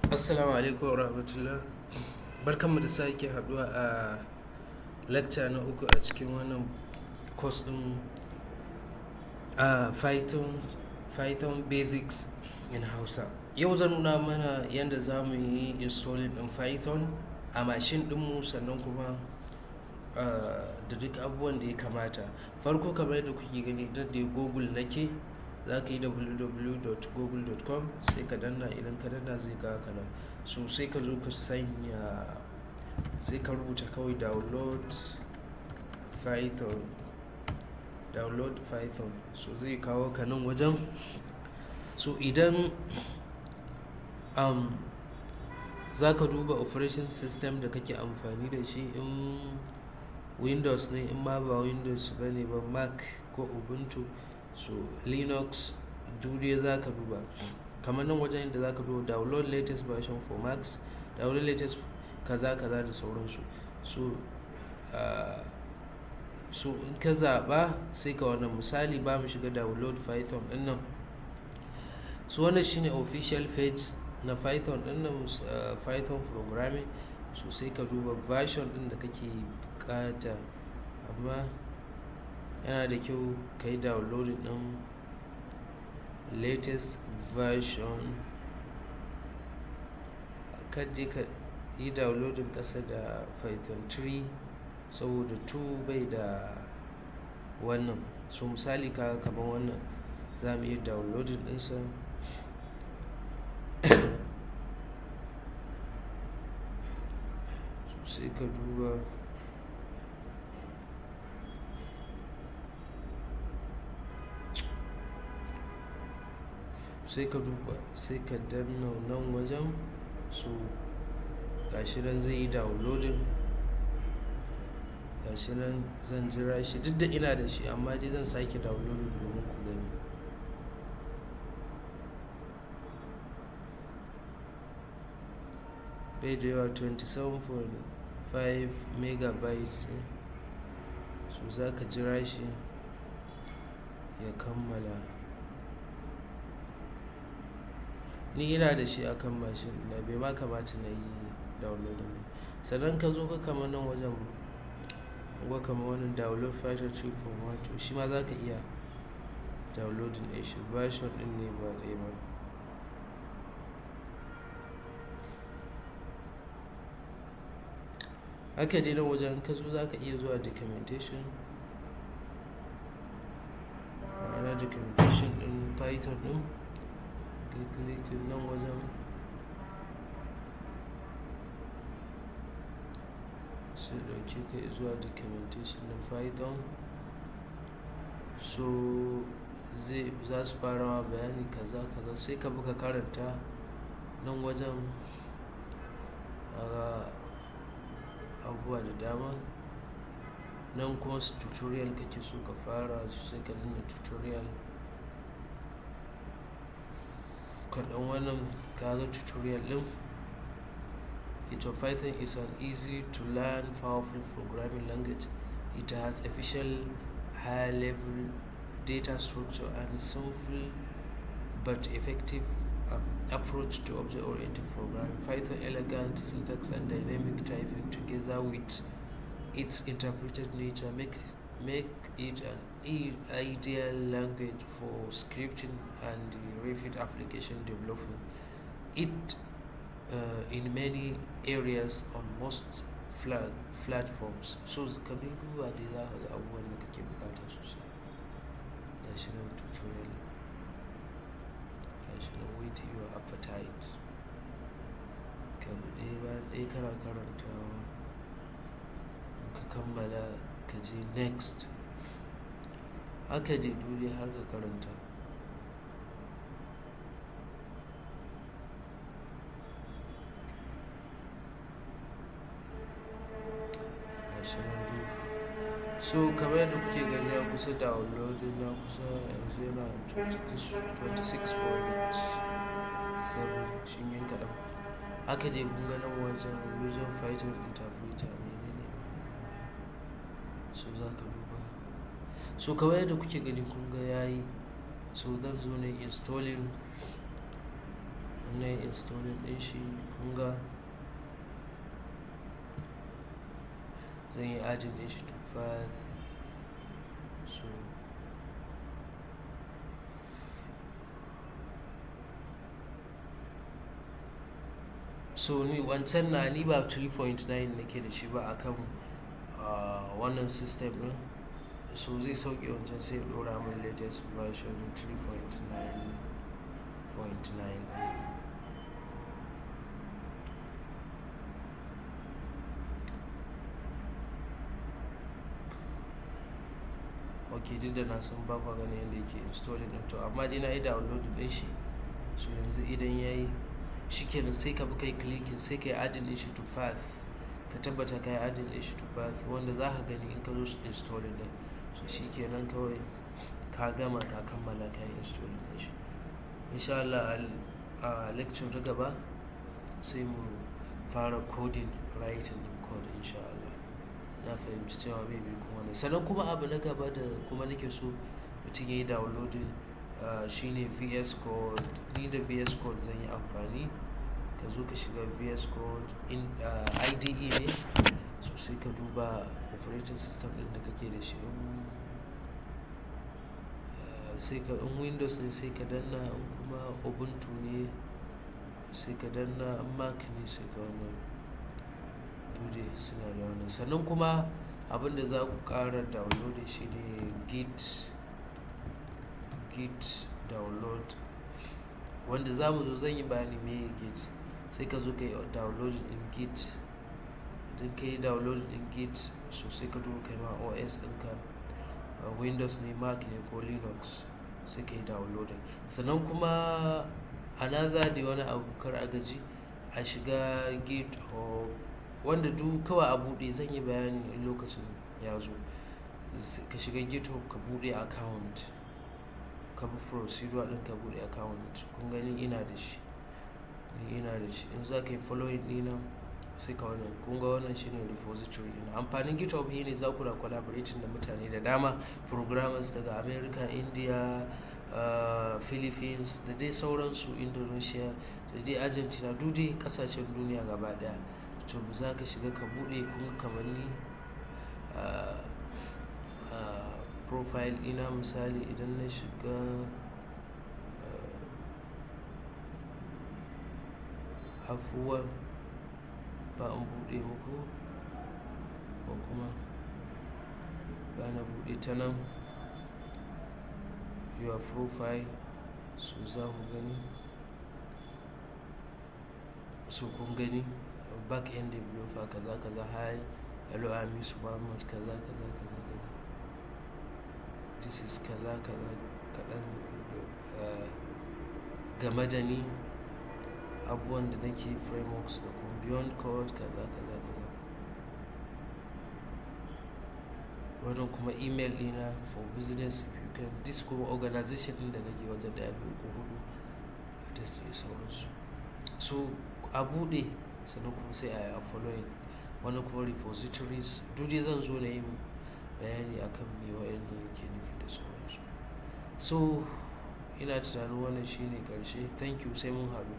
Assalamu alaikum warahmatullah. Barkanmu da sake haduwa a lecture na uku a cikin wannan course din Python Basics in Hausa. Yau zan nuna mana yadda za mu yi installing din Python a mashin dinmu, sannan kuma da duk abubuwan da ya kamata. Farko, kamar yadda kuke gani, da Google nake, za ka yi www.google.com, sai ka danna. Idan ka danna zai kawo ka nan, so sai ka zo ka sanya, sai ka rubuta kawai download python, so zai kawo ka nan wajen. So idan za ka duba operation system da kake amfani da shi, in Windows ne, in ma ba Windows ba ne ba, Mac ko Ubuntu, so Linux, duk za ka duba. Kamar nan wajen da za ka duba download latest version for Macs, download latest kaza da sauransu. So in ka zaɓa sai ka wannan, misali ba mu shiga download Python ɗin nan. So wannan shine official page na Python ɗin nan, Python programming. So sai ka duba version ɗin da kake bukata, amma yana da kyau ka yi downloading ɗin latest version. Kadai ka yi downloading ƙasa da Python 3, saboda 2 bai da wannan. So misali kamar wannan za mu yi downloading ɗinsa. So sai ka duba, sai ka danna nan wajen. So gashi nan zai yi downloading, gashi nan zan jira shi, duk da ina da shi, amma dai zan sake downloading domin ku gani. Bai da yawa, 27.5 megabytes ne. So za ka jira shi ya kammala. Ni ina da shi akan mashin na, bai ma kamata na yi downloading. Sannan ka zo ka kama nan wajen, ko kama wannan download Python 3.1, shi ma za ka iya downloading ɗin shi, version ɗin ne ba ɗaya ba. Haka dai nan wajen ka zo za ka iya zuwa documentation, ma'ana documentation ɗin Python ɗin. Kai clicking nan wajen, sai ɗauke ka zuwa documentation na Python. So za su fara wa bayani kaza, sai ka buga karanta nan wajen abubuwa da dama. Nan kuma tutorial kake so ka fara, sai ka danna tutorial. Kaɗan wannan kaga tutorial ɗin. Python is an easy to learn, powerful programming language. It has efficient, high-level data structure and simple but effective approach to object-oriented programming. Python elegant syntax and dynamic typing, together with its interpreted nature, make it an ideal language for scripting and rapid application development. It in many areas on most platforms. So kamar duba dai za ka ga abubuwan da kake bukata sosai. Gashi nan tutorial, gashi nan whet your appetite. Kamar ɗaya bayan ɗaya kana karantawa, ka kammala ka je next. Haka dai dole har ka karanta. So kamar yadda kuke gani, ya kusa downloading, na kusa, yanzu yana 26.7, shi yin kaɗan. Haka dai kun ga nan wajen using Python interpreter menene. So za ka duba. So kamar yadda kuke gani kun ga yayi. So zan zo na installing na yi installing din shi kunga zan yi adding din shi to file. So ni wancan na ni ba 3.9 nake da shi ba akan wannan system din, so zai sauke wancan sai dora min latest version 3.9.9. ok, duk da na san ba kwa gani yadda yake installing din to amma dai na yi download din shi, so yanzu idan ya yi shikenan sai ka bi kai clicking sai ka yi adding din shi to path, ka tabbata ka yi adding din shi to path wanda za ka gani in ka zo installing din, so shikenan kawai ka gama ka kammala ka yi installing din shi. Insha Allah a lecture ta gaba sai mu fara coding, writing din code insha Allah. Na fahimci cewa maybe kuma ne sannan kuma abu na gaba da kuma nake so mutum ya yi downloading shine VS Code. Ni da VS Code zan yi amfani, ka zo ka shiga VS Code in IDE ne, so sai ka duba operating system din da kake da shi, sai ka in Windows ne sai ka danna, in kuma Ubuntu ne sai ka danna, in Mac ne sai ka wannan duje suna da wannan. Sannan kuma abinda za ku ƙara download shi ne git download, wanda za mu zo zan yi bayani me git, sai ka zo ka yi download din git. Idan ka yi download din git, so sai ka duba kai ma OS ɗinka Windows ne, Mac ne ko Linux, sai ka yi downloading. Sannan kuma another da wani abu kar a gaji a shiga GitHub, wanda duk kawai a buɗe, zan yi bayani in lokacin ya zo. Ka shiga GitHub ka buɗe account, ka bi procedure ɗin ka buɗe account. Kun gani ina da shi, in za ka yi following ɗina sai ka wannan, kun ga wannan shine repository ɗina. Amfanin GitHub shine za ku na collaborating da mutane da dama, programmers daga America, India, Philippines da dai sauransu, Indonesia da dai Argentina, duk dai kasashen duniya gaba daya. To za ka shiga ka buɗe, kun kamar ni profile ina misali idan na shiga afuwa ba in buɗe muku ko kuma ba na buɗe ta nan your profile, so za ku gani, so kun gani back end developer kaza kaza, hi hello I'm Yusuf Muhammad kaza kaza kaza kaza, this is kaza kaza kaɗan game da ni, abubuwan da nake, frameworks da kuma beyond code kaza kaza kaza. Wannan kuma email ɗina for business, if you can, this kuma organization ɗin da nake wajen 1 2 3 4 da sauransu. So a buɗe sannan kuma sai a yi following. Wani kuma repositories, duk dai zan zo na yi bayani akan me wa'annan yake nufi da sauransu. So ina tunanin wannan shine ƙarshe. Thank you, sai mun haɗu.